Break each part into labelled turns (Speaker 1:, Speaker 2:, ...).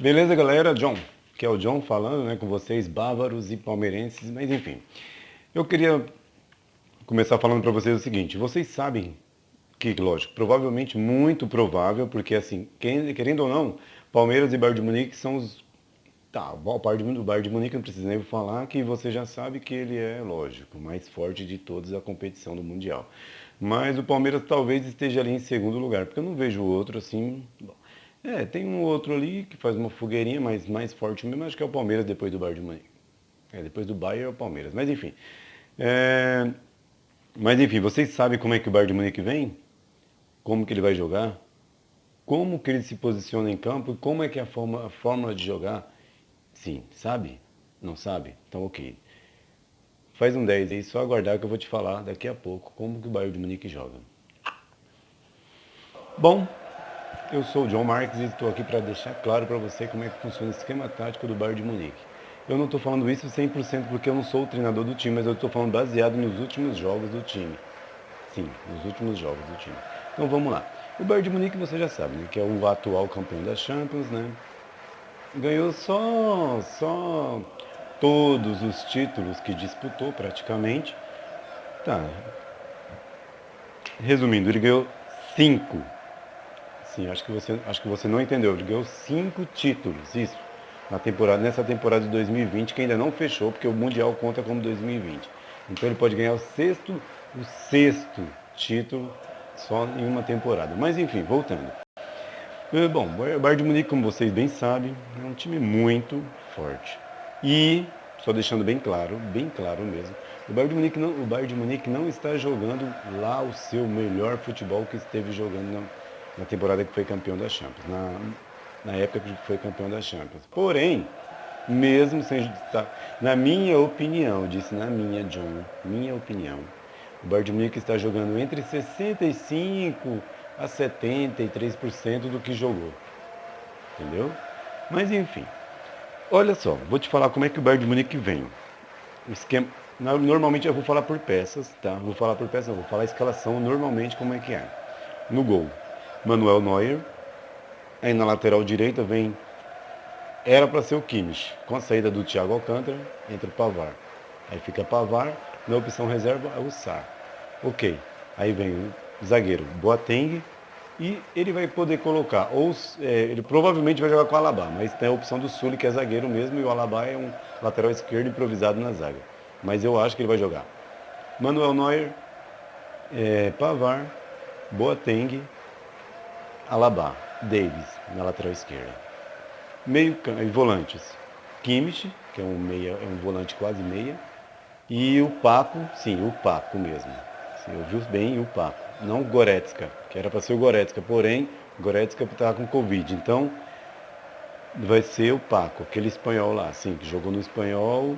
Speaker 1: Beleza, galera? John, que é o John falando, né, com vocês, bávaros e palmeirenses, mas enfim. Eu queria começar falando para vocês o seguinte: vocês sabem que, lógico, provavelmente muito provável, porque assim, querendo ou não, Palmeiras e Bayern de Munique são os. Tá, o Bayern de Munique não precisa nem falar que você já sabe que ele é, lógico, o mais forte de todos a competição do Mundial. Mas o Palmeiras talvez esteja ali em segundo lugar, porque eu não vejo outro assim. Tem um outro ali que faz uma fogueirinha, mas mais forte mesmo, acho que é o Palmeiras depois do Bayern de Munique. Depois do Bayern é o Palmeiras. Mas enfim. É, mas enfim, vocês sabem como é que o Bayern de Munique vem? Como que ele vai jogar? Como que ele se posiciona em campo? E como é que é a fórmula de jogar? Sim, sabe? Não sabe? Então ok. Faz um 10 aí, só aguardar que eu vou te falar daqui a pouco como que o Bayern de Munique joga. Bom, eu sou o John Marques e estou aqui para deixar claro para você como é que funciona o esquema tático do Bayern de Munique. Eu não estou falando isso 100% porque eu não sou o treinador do time, mas eu estou falando baseado nos últimos jogos do time. Sim, nos últimos jogos do time. Então vamos lá. O Bayern de Munique você já sabe, né, que é o atual campeão da Champions, né? Ganhou só todos os títulos que disputou praticamente. Tá. Resumindo, ele ganhou 5. Sim, acho que você não entendeu. Ele ganhou 5 títulos, isso. Nessa temporada de 2020, que ainda não fechou, porque o Mundial conta como 2020. Então ele pode ganhar o sexto título só em uma temporada. Mas enfim, voltando. Bom, o Bayern de Munique, como vocês bem sabem, é um time muito forte. E, só deixando bem claro mesmo, o Bayern de Munique não está jogando lá o seu melhor futebol que esteve jogando na temporada que foi campeão da Champions, na época que foi campeão da Champions. Porém, mesmo sem estar, na minha opinião, disse na minha, John, minha opinião, o Bayern de Munique está jogando entre 65 a 73% do que jogou. Entendeu? Mas enfim. Olha só, vou te falar como é que o Bayern de Munique vem. O esquema, normalmente eu vou falar por peças, tá? Vou falar por peças, não, vou falar a escalação normalmente como é que é. No gol, Manuel Neuer. Aí na lateral direita vem. Era para ser o Kimmich. Com a saída do Thiago Alcântara, entra o Pavard. Aí fica Pavard, na opção reserva é o Sarr. Ok. Aí vem o zagueiro Boateng e ele vai poder colocar, ele provavelmente vai jogar com o Alaba, mas tem a opção do Sully que é zagueiro mesmo e o Alaba é um lateral esquerdo improvisado na zaga. Mas eu acho que ele vai jogar Manuel Neuer, Pavard, Boateng, Alaba, Davis na lateral esquerda. Volantes, Kimmich, que é um meia, é um volante quase meia, e o Paco, sim, o Paco mesmo. Sim, ouviu bem, o Paco. Não o Goretzka, que era para ser o Goretzka, porém, o Goretzka estava com Covid. Então, vai ser o Paco, aquele espanhol lá, sim, que jogou no espanhol,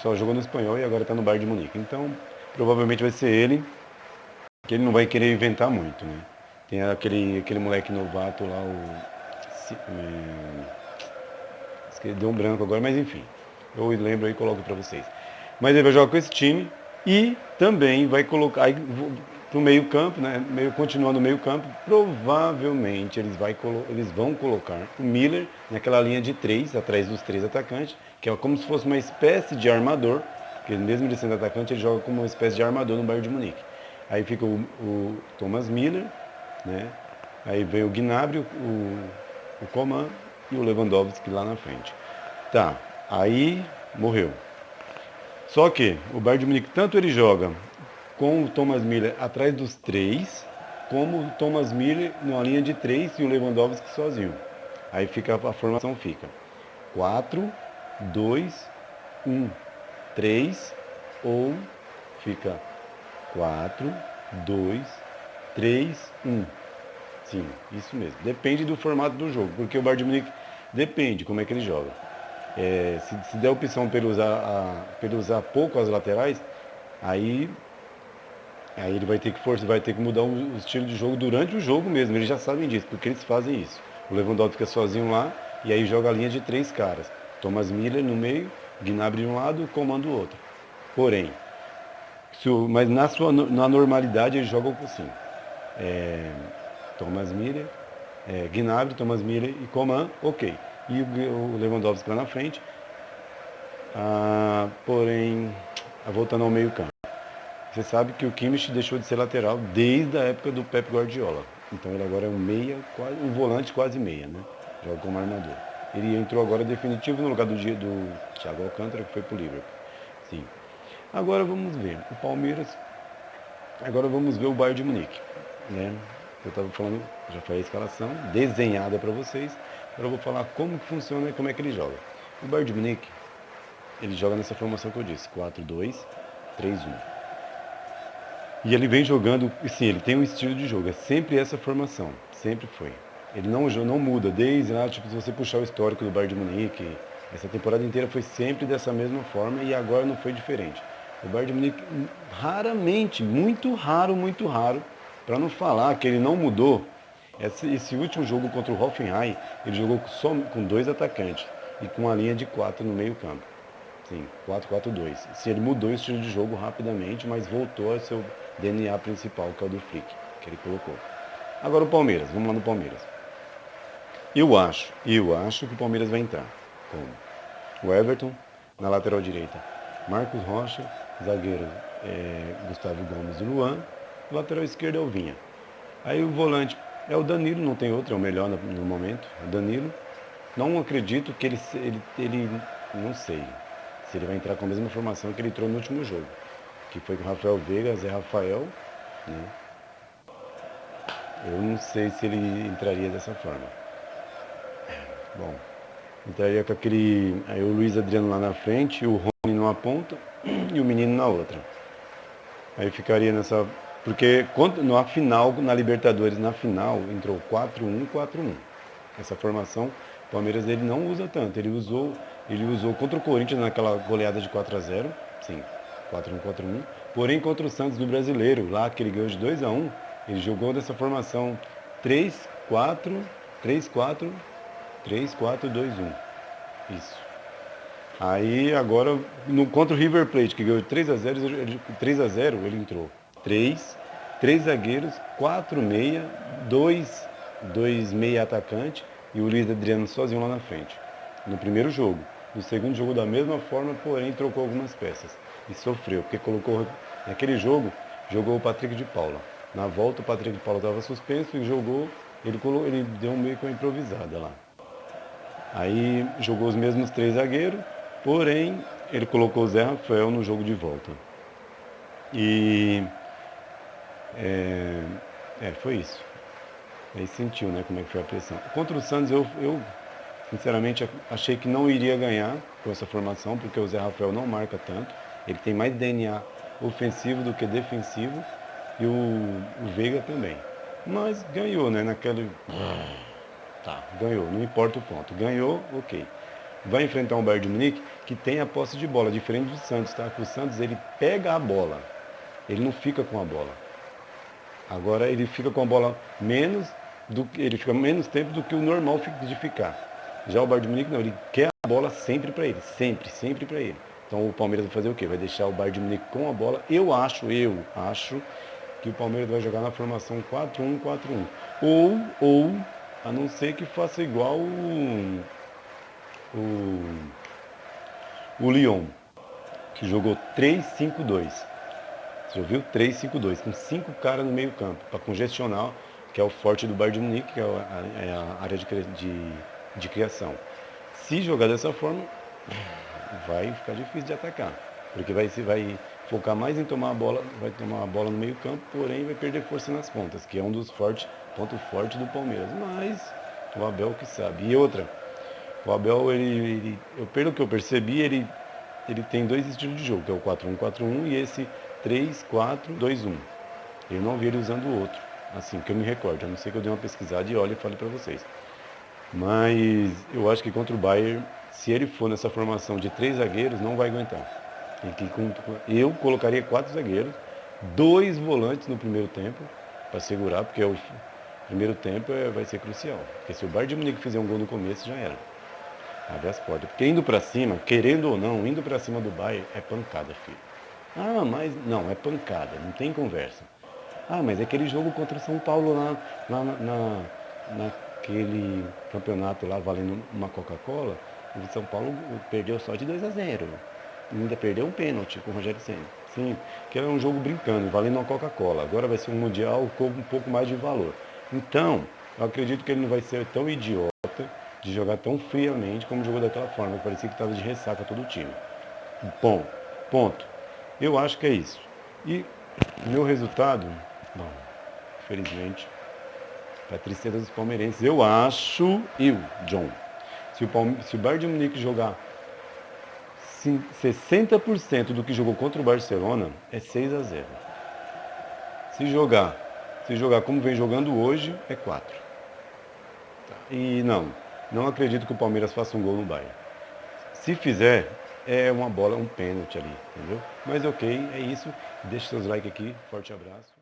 Speaker 1: só jogou no espanhol e agora está no Bayern de Munique. Então, provavelmente vai ser ele, que ele não vai querer inventar muito, né? Tem aquele moleque novato lá, deu um branco agora, mas enfim. Eu lembro aí e coloco para vocês. Mas ele vai jogar com esse time e também vai colocar aí, pro meio campo, né? Continuando no meio campo, provavelmente eles vão colocar o Miller naquela linha de 3, atrás dos 3 atacantes, que é como se fosse uma espécie de armador, porque mesmo ele sendo atacante, ele joga como uma espécie de armador no Bayern de Munique. Aí fica o Thomas Miller, né? Aí vem o Gnabry, o Coman e o Lewandowski lá na frente. Tá, aí morreu. Só que o Bayern de Munique, tanto ele joga com o Thomas Miller atrás dos 3, como o Thomas Miller numa linha de 3 e o Lewandowski sozinho. Aí a formação fica 4, 2, 1, 3 ou fica 4, 2, 3, 1. Sim, isso mesmo. Depende do formato do jogo, porque o Bayern de Munique depende como é que ele joga. Se der opção para ele usar pouco as laterais, aí, aí ele vai ter que mudar o estilo de jogo durante o jogo mesmo. Eles já sabem disso, porque eles fazem isso. O Lewandowski fica sozinho lá e aí joga a linha de 3 caras. Thomas Miller no meio, Gnabry de um lado, o Coman do outro. Porém, mas na normalidade eles jogam assim. Thomas Miller, Gnabry, Thomas Müller e Coman, ok. E o Lewandowski lá na frente. Porém, voltando ao meio campo. Você sabe que o Kimmich deixou de ser lateral desde a época do Pep Guardiola. Então ele agora é um meia, um volante quase meia, né? Joga como armador. Ele entrou agora definitivo no lugar do Thiago Alcântara, que foi pro Liverpool. Sim. Agora vamos ver o Palmeiras. Agora vamos ver o Bayern de Munique, né? Eu estava falando, já foi a escalação desenhada para vocês. Agora eu vou falar como que funciona e como é que ele joga. O Bayern de Munique, ele joga nessa formação que eu disse, 4-2-3-1. E ele vem jogando, sim, ele tem um estilo de jogo, é sempre essa formação, sempre foi. Ele não muda, desde lá, tipo, se você puxar o histórico do Bayern de Munique, essa temporada inteira foi sempre dessa mesma forma e agora não foi diferente. O Bayern de Munique, raramente, muito raro, para não falar que ele não mudou, esse último jogo contra o Hoffenheim, ele jogou só com 2 atacantes e com uma linha de 4 no meio campo. Sim, 4-4-2. Se ele mudou o estilo de jogo rapidamente, mas voltou ao seu DNA principal, que é o do Flick, que ele colocou. Agora o Palmeiras, vamos lá no Palmeiras. Eu acho que o Palmeiras vai entrar com o Everton na lateral direita, Marcos Rocha, zagueiro Gustavo Gomes e Luan, lateral esquerdo é o Vinha. Aí o volante é o Danilo, não tem outro, é o melhor no momento, é o Danilo. Não acredito que ele não sei se ele vai entrar com a mesma formação que ele entrou no último jogo, que foi com Rafael Veiga, Zé Rafael, né? Eu não sei se ele entraria dessa forma. Bom, entraria com aquele. Aí o Luiz Adriano lá na frente, o Rony numa ponta e o menino na outra. Aí ficaria nessa. Porque na final, na Libertadores, na final, entrou 4-1-4-1. Essa formação, o Palmeiras ele não usa tanto. Ele usou contra o Corinthians naquela goleada de 4-0. Sim, 4-1-4-1. Porém, contra o Santos do Brasileiro, lá que ele ganhou de 2-1, ele jogou dessa formação 3-4, 3-4, 3-4-2-1. Isso. Aí agora, contra o River Plate, que ganhou 3-0, 3-0, ele entrou 3 zagueiros, 4 meia, 2 meia atacante e o Luiz Adriano sozinho lá na frente. No primeiro jogo. No segundo jogo da mesma forma, porém trocou algumas peças. E sofreu, porque colocou, naquele jogo, jogou o Patrick de Paula. Na volta o Patrick de Paula estava suspenso e jogou, ele deu meio que uma improvisada lá. Aí jogou os mesmos 3 zagueiros, porém ele colocou o Zé Rafael no jogo de volta. E foi isso. Aí sentiu, né, como é que foi a pressão. Contra o Santos eu sinceramente achei que não iria ganhar com essa formação, porque o Zé Rafael não marca tanto. Ele tem mais DNA ofensivo do que defensivo e o Veiga também. Mas ganhou, né, naquele... Tá, ganhou, não importa o ponto. Ganhou, ok. Vai enfrentar um Bayern de Munique que tem a posse de bola, diferente do Santos, tá? Porque o Santos, ele pega a bola, ele não fica com a bola. Agora ele fica com a bola ele fica menos tempo do que o normal de ficar. Já o Bayern de Munique não, ele quer a bola sempre para ele, sempre para ele. Então o Palmeiras vai fazer o quê? Vai deixar o Bayern de Munique com a bola. Eu acho que o Palmeiras vai jogar na formação 4-1-4-1. Ou, a não ser que faça igual o Lyon, que jogou 3-5-2. Você já viu? 3-5-2, com 5 caras no meio campo, para congestionar, que é o forte do Bayern de Munique, que é a área de criação. Se jogar dessa forma, vai ficar difícil de atacar, porque vai focar mais em tomar a bola, vai tomar a bola no meio campo, porém vai perder força nas pontas, que é um dos pontos fortes do Palmeiras. Mas o Abel que sabe. E outra, o Abel, pelo que eu percebi, ele tem 2 estilos de jogo, que é o 4-1-4-1 e esse 3-4-2-1. Eu não vi ele usando o outro, assim, que eu me recordo. A não ser que eu dei uma pesquisada e olhe e fale para vocês. Mas eu acho que contra o Bayern, se ele for nessa formação de 3 zagueiros, não vai aguentar. Eu colocaria 4 zagueiros, 2 volantes no primeiro tempo, para segurar, porque o primeiro tempo vai ser crucial. Porque se o Bayern de Munique fizer um gol no começo, já era. Abre as portas. Porque indo para cima, querendo ou não, indo para cima do Bayern é pancada, filho. Ah, mas não, é pancada, não tem conversa. Ah, mas é aquele jogo contra o São Paulo lá aquele campeonato lá valendo uma Coca-Cola, o São Paulo perdeu só de 2-0. Ainda perdeu um pênalti com o Rogério Ceni. Sim, que era um jogo brincando, valendo uma Coca-Cola. Agora vai ser um Mundial com um pouco mais de valor. Então, eu acredito que ele não vai ser tão idiota de jogar tão friamente como jogou daquela forma. Parecia que estava de ressaca todo o time. Bom, ponto. Eu acho que é isso. E meu resultado, bom, infelizmente, para tristeza dos palmeirenses, eu acho, John, se o Bayern de Munique jogar 60% do que jogou contra o Barcelona, é 6-0. Se jogar, se jogar como vem jogando hoje, é 4. E não acredito que o Palmeiras faça um gol no Bayern. Se fizer, é uma bola, um pênalti ali, entendeu? Mas ok, é isso. Deixe seus likes aqui, forte abraço.